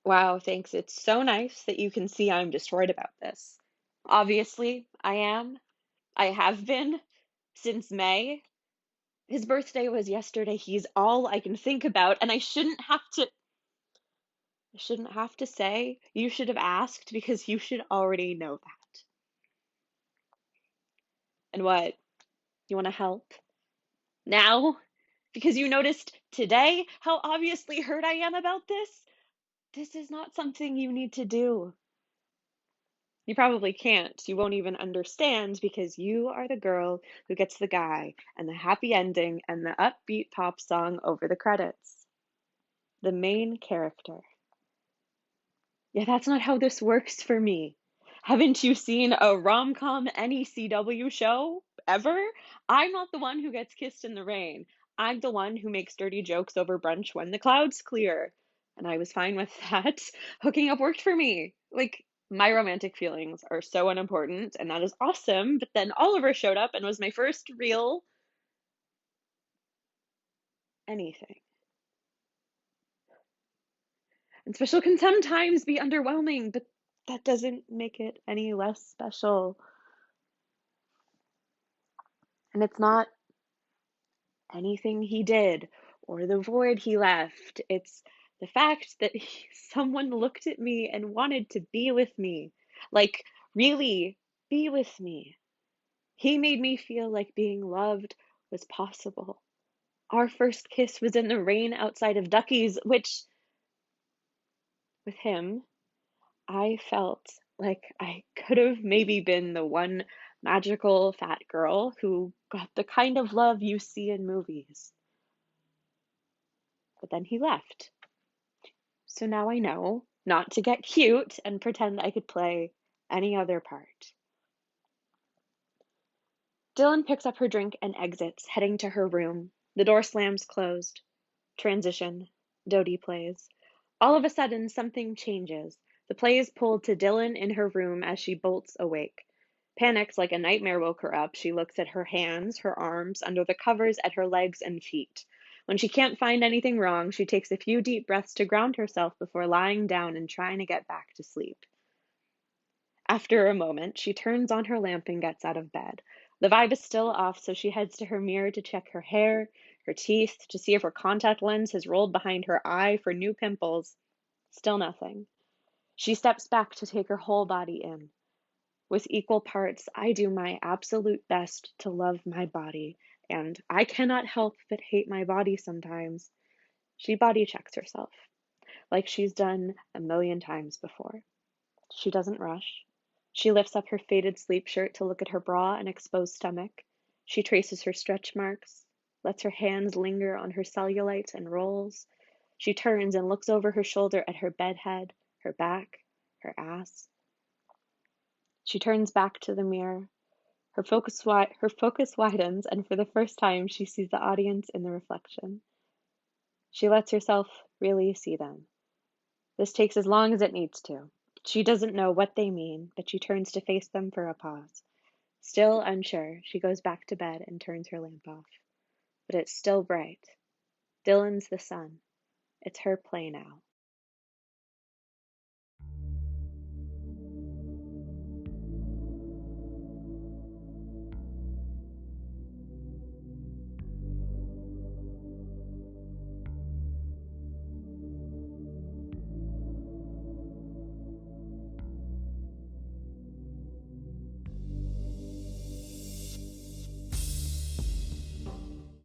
Wow, thanks. It's so nice that you can see I'm destroyed about this. Obviously, I am. I have been since May. His birthday was yesterday. He's all I can think about, and I shouldn't have to say you should have asked because you should already know that. And what? You want to help? Now? Because you noticed today how obviously hurt I am about this? This is not something you need to do. You probably can't. You won't even understand because you are the girl who gets the guy and the happy ending and the upbeat pop song over the credits. The main character. Yeah, that's not how this works for me. Haven't you seen a rom-com any CW show ever? I'm not the one who gets kissed in the rain. I'm the one who makes dirty jokes over brunch when the clouds clear. And I was fine with that. Hooking up worked for me. Like, my romantic feelings are so unimportant, and that is awesome. But then Oliver showed up and was my first real anything. And special can sometimes be underwhelming, but that doesn't make it any less special. And it's not anything he did or the void he left. It's the fact that someone looked at me and wanted to be with me. Like, really, be with me. He made me feel like being loved was possible. Our first kiss was in the rain outside of Ducky's, which, with him, I felt like I could have maybe been the one magical fat girl who got the kind of love you see in movies. But then he left. So now I know not to get cute and pretend I could play any other part. Dillon picks up her drink and exits, heading to her room. The door slams closed. Transition. Dodie plays. All of a sudden, something changes. The play is pulled to Dillon in her room as she bolts awake. Panicked like a nightmare woke her up, she looks at her hands, her arms, under the covers at her legs and feet. When she can't find anything wrong, she takes a few deep breaths to ground herself before lying down and trying to get back to sleep. After a moment, she turns on her lamp and gets out of bed. The vibe is still off, so she heads to her mirror to check her hair, her teeth, to see if her contact lens has rolled behind her eye for new pimples. Still nothing. She steps back to take her whole body in. With equal parts, I do my absolute best to love my body, and I cannot help but hate my body sometimes. She body checks herself, like she's done a million times before. She doesn't rush. She lifts up her faded sleep shirt to look at her bra and exposed stomach. She traces her stretch marks, lets her hands linger on her cellulite and rolls. She turns and looks over her shoulder at her bed head, her back, her ass. She turns back to the mirror. Her focus widens, and for the first time she sees the audience in the reflection. She lets herself really see them. This takes as long as it needs to. She doesn't know what they mean, but she turns to face them for a pause. Still unsure, she goes back to bed and turns her lamp off. But it's still bright. Dillon's the sun. It's her play now.